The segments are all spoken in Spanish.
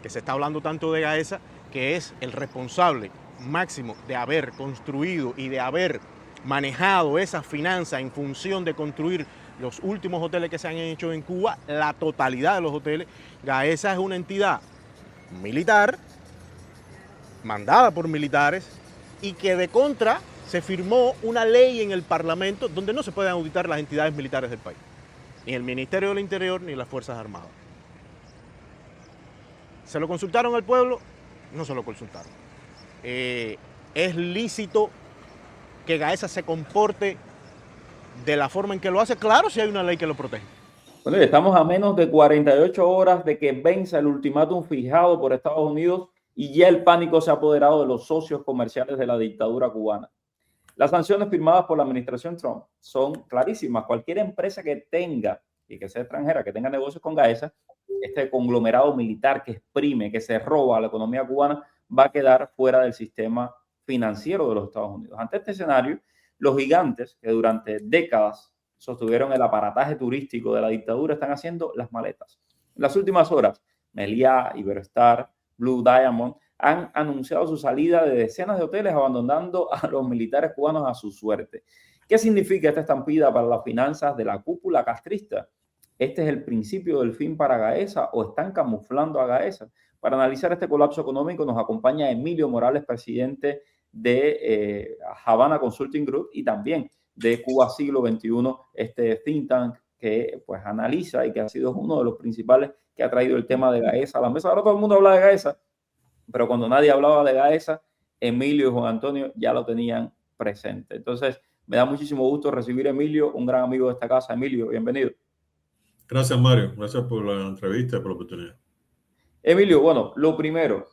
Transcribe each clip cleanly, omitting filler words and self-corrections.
que se está hablando tanto de Gaesa, que es el responsable máximo de haber construido y de haber manejado esas finanzas en función de construir los últimos hoteles que se han hecho en Cuba, la totalidad de los hoteles. Gaesa es una entidad militar, mandada por militares, y que de contra se firmó una ley en el Parlamento donde no se pueden auditar las entidades militares del país, ni el Ministerio del Interior ni las Fuerzas Armadas. ¿Se lo consultaron al pueblo? No se lo consultaron. ¿Es lícito que Gaesa se comporte de la forma en que lo hace? Claro, si hay una ley que lo protege. Bueno, estamos a menos de 48 horas de que venza el ultimátum fijado por Estados Unidos y ya el pánico se ha apoderado de los socios comerciales de la dictadura cubana. Las sanciones firmadas por la administración Trump son clarísimas. Cualquier empresa que tenga, y que sea extranjera, que tenga negocios con Gaesa, este conglomerado militar que exprime, que se roba a la economía cubana, va a quedar fuera del sistema financiero de los Estados Unidos. Ante este escenario, los gigantes que durante décadas sostuvieron el aparataje turístico de la dictadura están haciendo las maletas. En las últimas horas, Meliá, Iberostar, Blue Diamond han anunciado su salida de decenas de hoteles, abandonando a los militares cubanos a su suerte. ¿Qué significa esta estampida para las finanzas de la cúpula castrista? ¿Este es el principio del fin para Gaesa o están camuflando a Gaesa? Para analizar este colapso económico nos acompaña Emilio Morales, presidente de Havana Consulting Group y también de Cuba Siglo XXI, este think tank que pues analiza y que ha sido uno de los principales que ha traído el tema de Gaesa a la mesa. Ahora todo el mundo habla de Gaesa, pero cuando nadie hablaba de Gaesa, Emilio y Juan Antonio ya lo tenían presente. Entonces, me da muchísimo gusto recibir a Emilio, un gran amigo de esta casa. Emilio, bienvenido. Gracias, Mario. Gracias por la entrevista y por la oportunidad. Emilio, bueno, lo primero,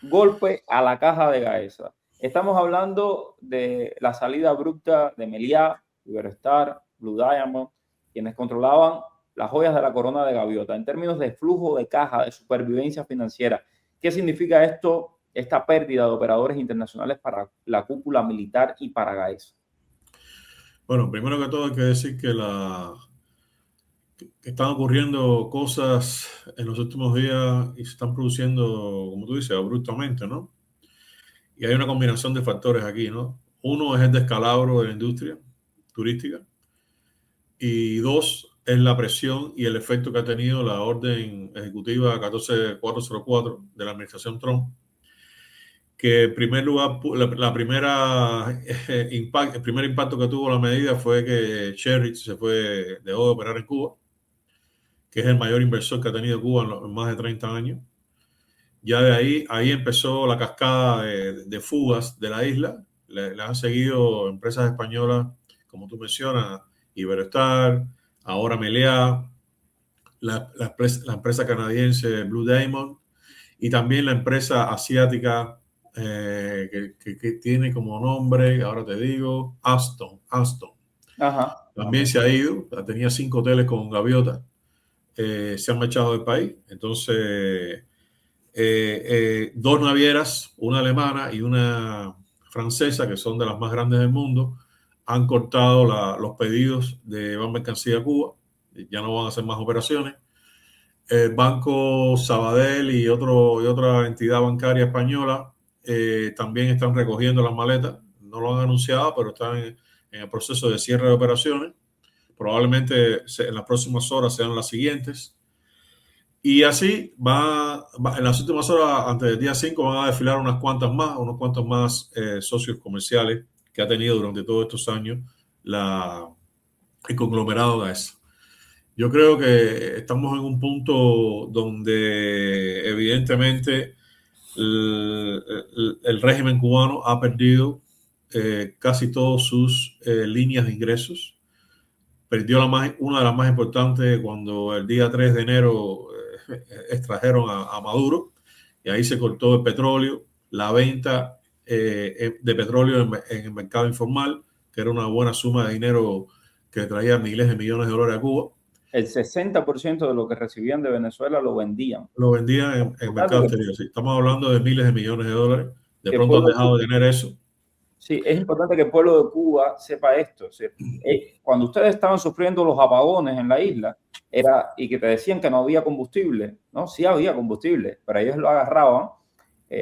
golpe a la caja de Gaesa. Estamos hablando de la salida abrupta de Meliá, Iberostar, Blue Diamond, quienes controlaban las joyas de la corona de gaviota. En términos de flujo de caja, de supervivencia financiera, ¿qué significa esto, esta pérdida de operadores internacionales para la cúpula militar y para Gaesa? Bueno, primero que todo hay que decir que están ocurriendo cosas en los últimos días y se están produciendo, como tú dices, abruptamente, ¿no? Y hay una combinación de factores aquí, ¿no? Uno es el descalabro de la industria turística y dos es la presión y el efecto que ha tenido la orden ejecutiva 14404 de la administración Trump, que en primer lugar, el primer impacto que tuvo la medida fue que Sherritt dejó de operar en Cuba, que es el mayor inversor que ha tenido Cuba en más de 30 años. Ya de ahí empezó la cascada de fugas de la isla. Le han seguido empresas españolas, como tú mencionas, Iberostar, ahora Meliá, la empresa canadiense Blue Diamond y también la empresa asiática que tiene como nombre, ahora te digo, Aston. Ajá. También se ha ido, tenía 5 hoteles con gaviota, se han marchado del país. Entonces, 2 navieras, una alemana y una francesa, que son de las más grandes del mundo, han cortado los pedidos de llevar mercancía a Cuba. Ya no van a hacer más operaciones. El Banco Sabadell y otra entidad bancaria española también están recogiendo las maletas. No lo han anunciado, pero están en el proceso de cierre de operaciones. Probablemente en las próximas horas sean las siguientes. Y así en las últimas horas, antes del día 5, van a desfilar unos cuantos más socios comerciales que ha tenido durante todos estos años el conglomerado Gaesa. Yo creo que estamos en un punto donde evidentemente el régimen cubano ha perdido casi todas sus líneas de ingresos. Perdió una de las más importantes cuando el día 3 de enero extrajeron a Maduro, y ahí se cortó el petróleo, la venta de petróleo en el mercado informal, que era una buena suma de dinero que traía miles de millones de dólares a Cuba. El 60% de lo que recibían de Venezuela lo vendían. Lo vendían en el mercado exterior. Sí, estamos hablando de miles de millones de dólares. De pronto han dejado de tener eso. Sí, es importante que el pueblo de Cuba sepa esto. Es decir, cuando ustedes estaban sufriendo los apagones en la isla, y que te decían que no había combustible, ¿no? Sí había combustible, pero ellos lo agarraban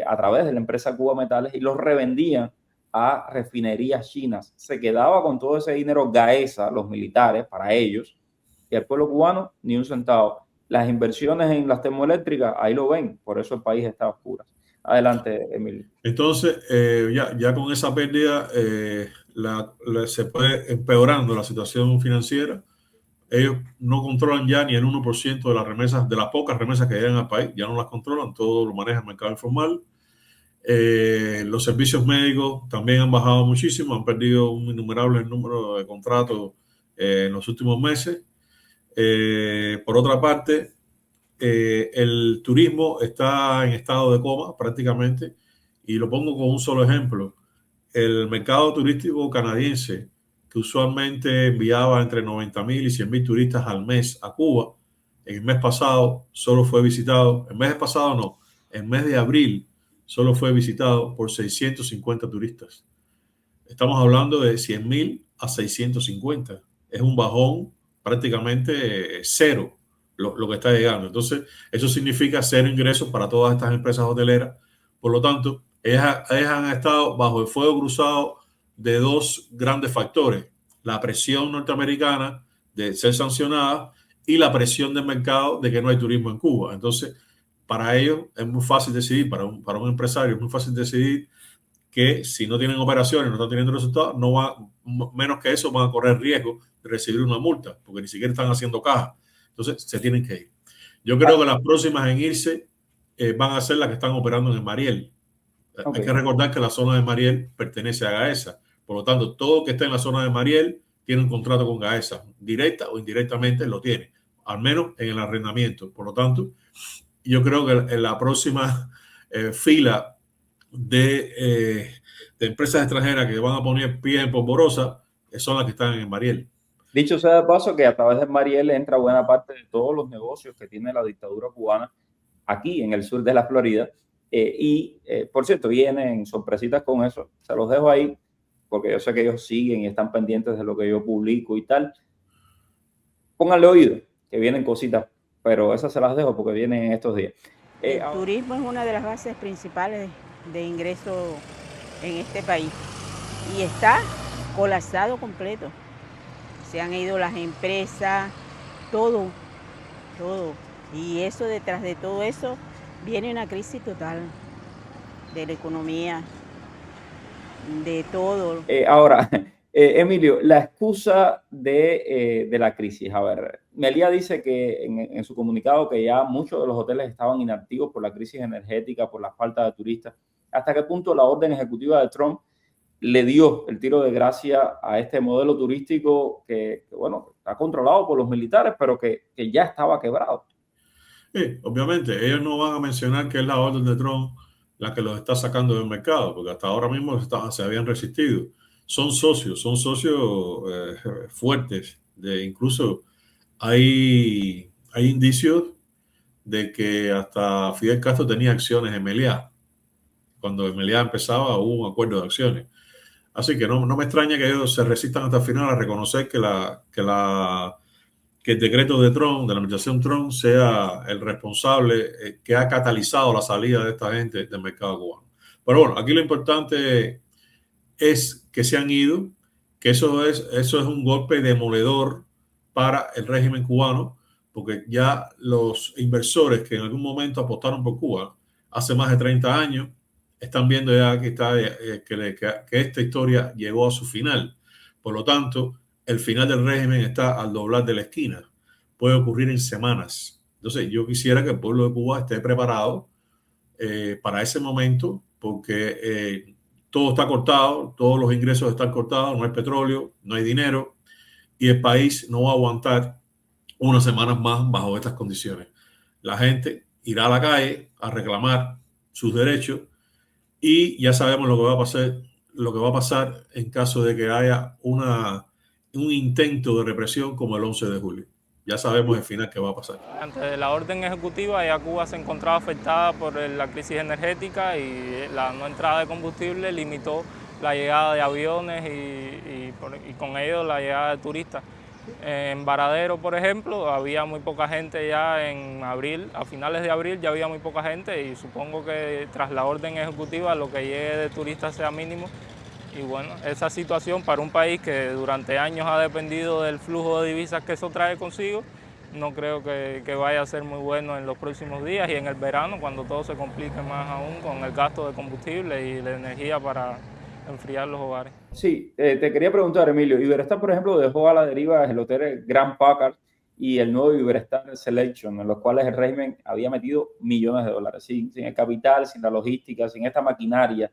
a través de la empresa Cuba Metales y los revendían a refinerías chinas. Se quedaba con todo ese dinero Gaesa, los militares, para ellos, y el pueblo cubano ni un centavo. Las inversiones en las termoeléctricas, ahí lo ven, por eso el país está a oscuras. Adelante, Emilio. Entonces, ya con esa pérdida se puede empeorando la situación financiera. Ellos no controlan ya ni el 1% de las remesas, de las pocas remesas que llegan al país, ya no las controlan, todo lo maneja el mercado informal. Los servicios médicos también han bajado muchísimo, han perdido un innumerable número de contratos en los últimos meses. Por otra parte, el turismo está en estado de coma prácticamente, y lo pongo con un solo ejemplo. El mercado turístico canadiense, que usualmente enviaba entre 90,000 y 100,000 turistas al mes a Cuba, en el mes pasado solo fue visitado, el mes de abril solo fue visitado por 650 turistas. Estamos hablando de 100,000 a 650. Es un bajón prácticamente cero lo que está llegando. Entonces, eso significa cero ingresos para todas estas empresas hoteleras. Por lo tanto, ellas han estado bajo el fuego cruzado de dos grandes factores: la presión norteamericana de ser sancionada y la presión del mercado de que no hay turismo en Cuba. Entonces, para ellos es muy fácil decidir, para un empresario es muy fácil decidir que si no tienen operaciones, no están teniendo resultados, menos que eso van a correr riesgo de recibir una multa, porque ni siquiera están haciendo caja. Entonces, se tienen que ir. Yo creo que las próximas en irse van a ser las que están operando en el Mariel. Okay. Hay que recordar que la zona de Mariel pertenece a Gaesa. Por lo tanto, todo que esté en la zona de Mariel tiene un contrato con Gaesa. Directa o indirectamente lo tiene, al menos en el arrendamiento. Por lo tanto, yo creo que en la próxima fila de empresas extranjeras que van a poner pie en polvorosa son las que están en Mariel. Dicho sea de paso, que a través de Mariel entra buena parte de todos los negocios que tiene la dictadura cubana aquí en el sur de la Florida. Por cierto, vienen sorpresitas con eso. Se los dejo ahí porque yo sé que ellos siguen y están pendientes de lo que yo publico y tal. Pónganle oído, que vienen cositas, pero esas se las dejo porque vienen en estos días. El turismo es una de las bases principales de ingreso en este país y está colapsado completo. Se han ido las empresas, todo. Y eso, detrás de todo eso, viene una crisis total de la economía, de todo. Ahora, Emilio, la excusa de la crisis. A ver, Meliá dice que en su comunicado que ya muchos de los hoteles estaban inactivos por la crisis energética, por la falta de turistas. ¿Hasta qué punto la orden ejecutiva de Trump le dio el tiro de gracia a este modelo turístico que bueno, está controlado por los militares, pero que ya estaba quebrado? Sí, obviamente, ellos no van a mencionar que es la orden de Trump la que los está sacando del mercado, porque hasta ahora mismo se habían resistido. Son socios fuertes. Incluso hay indicios de que hasta Fidel Castro tenía acciones en Meliá. Cuando Meliá empezaba hubo un acuerdo de acciones. Así que no me extraña que ellos se resistan hasta el final a reconocer que el decreto de Trump, de la administración Trump, sea el responsable que ha catalizado la salida de esta gente del mercado cubano. Pero bueno, aquí lo importante es que se han ido, que eso es un golpe demoledor para el régimen cubano, porque ya los inversores que en algún momento apostaron por Cuba hace más de 30 años, están viendo ya que esta historia llegó a su final. Por lo tanto, el final del régimen está al doblar de la esquina. Puede ocurrir en semanas. Entonces, yo quisiera que el pueblo de Cuba esté preparado para ese momento, porque todo está cortado, todos los ingresos están cortados, no hay petróleo, no hay dinero, y el país no va a aguantar unas semanas más bajo estas condiciones. La gente irá a la calle a reclamar sus derechos, y ya sabemos lo que va a pasar en caso de que haya un intento de represión como el 11 de julio. Ya sabemos el final que va a pasar. Antes de la orden ejecutiva, ya Cuba se encontraba afectada por la crisis energética y la no entrada de combustible limitó la llegada de aviones y con ello la llegada de turistas. En Varadero, por ejemplo, había muy poca gente ya en abril, a finales de abril ya había muy poca gente y supongo que tras la orden ejecutiva lo que llegue de turistas sea mínimo. Y bueno, esa situación para un país que durante años ha dependido del flujo de divisas que eso trae consigo, no creo que vaya a ser muy bueno en los próximos días y en el verano, cuando todo se complique más aún con el gasto de combustible y de energía para enfriar los hogares. Sí, te quería preguntar, Emilio, Iberostar, por ejemplo, dejó a la deriva el hotel Grand Packard y el nuevo Iberostar Selection, en los cuales el régimen había metido millones de dólares, sin el capital, sin la logística, sin esta maquinaria.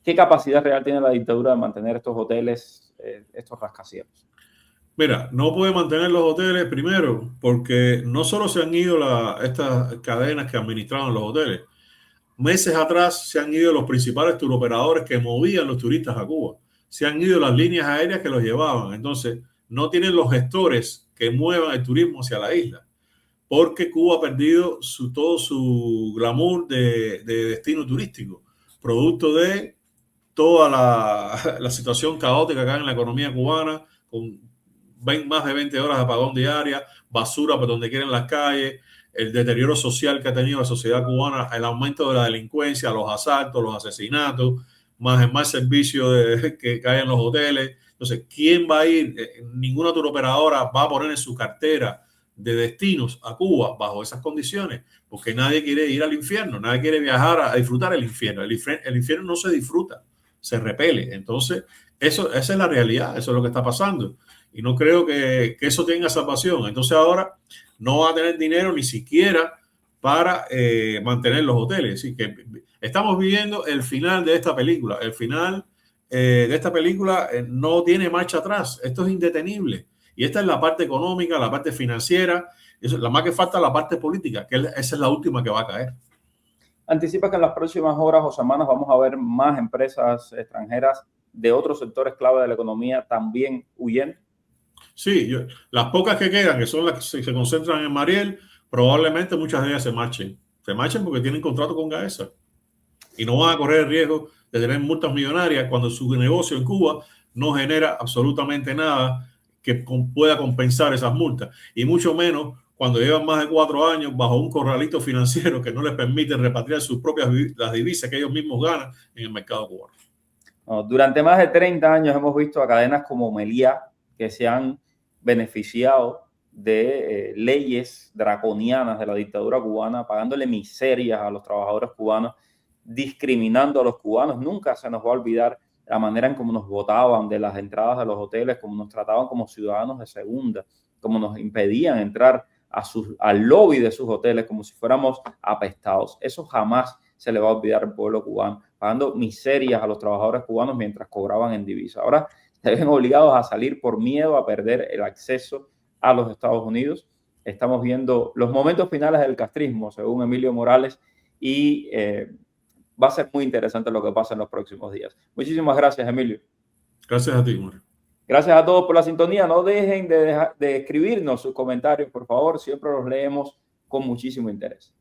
¿Qué capacidad real tiene la dictadura de mantener estos hoteles, estos rascacielos? Mira, no puede mantener los hoteles primero porque no solo se han ido estas cadenas que administraban los hoteles. Meses atrás se han ido los principales turoperadores que movían los turistas a Cuba. Se han ido las líneas aéreas que los llevaban. Entonces, no tienen los gestores que muevan el turismo hacia la isla. Porque Cuba ha perdido todo su glamour de destino turístico. Producto de toda la situación caótica acá en la economía cubana, con más de 20 horas de apagón diaria, basura por donde quieren las calles, el deterioro social que ha tenido la sociedad cubana, el aumento de la delincuencia, los asaltos, los asesinatos, más el mal servicio que hay en los hoteles. Entonces, ¿quién va a ir? Ninguna turoperadora va a poner en su cartera de destinos a Cuba bajo esas condiciones, porque nadie quiere ir al infierno, nadie quiere viajar a disfrutar el infierno. El infierno no se disfruta, se repele. Entonces, esa es la realidad, eso es lo que está pasando. Y no creo que eso tenga salvación. Entonces ahora no va a tener dinero ni siquiera para mantener los hoteles. Así que estamos viviendo el final de esta película. El final de esta película no tiene marcha atrás. Esto es indetenible. Y esta es la parte económica, la parte financiera. Eso, la más que falta la parte política, que esa es la última que va a caer. Anticipa que en las próximas horas o semanas vamos a ver más empresas extranjeras de otros sectores clave de la economía también huyendo. Sí, las pocas que quedan, que son las que se concentran en Mariel, probablemente muchas de ellas se marchen. Se marchen porque tienen contrato con Gaesa y no van a correr el riesgo de tener multas millonarias cuando su negocio en Cuba no genera absolutamente nada que pueda compensar esas multas. Y mucho menos cuando llevan más de 4 años bajo un corralito financiero que no les permite repatriar sus propias las divisas que ellos mismos ganan en el mercado cubano. Durante más de 30 años hemos visto a cadenas como Meliá que se han beneficiado de leyes draconianas de la dictadura cubana, pagándole miserias a los trabajadores cubanos, discriminando a los cubanos. Nunca se nos va a olvidar la manera en cómo nos votaban de las entradas de los hoteles, cómo nos trataban como ciudadanos de segunda, cómo nos impedían entrar al lobby de sus hoteles como si fuéramos apestados. Eso jamás se le va a olvidar al pueblo cubano, pagando miserias a los trabajadores cubanos mientras cobraban en divisa. Ahora se ven obligados a salir por miedo a perder el acceso a los Estados Unidos. Estamos viendo los momentos finales del castrismo, según Emilio Morales, y va a ser muy interesante lo que pasa en los próximos días. Muchísimas gracias, Emilio. Gracias a ti, Mario. Gracias a todos por la sintonía. No dejen de escribirnos sus comentarios, por favor. Siempre los leemos con muchísimo interés.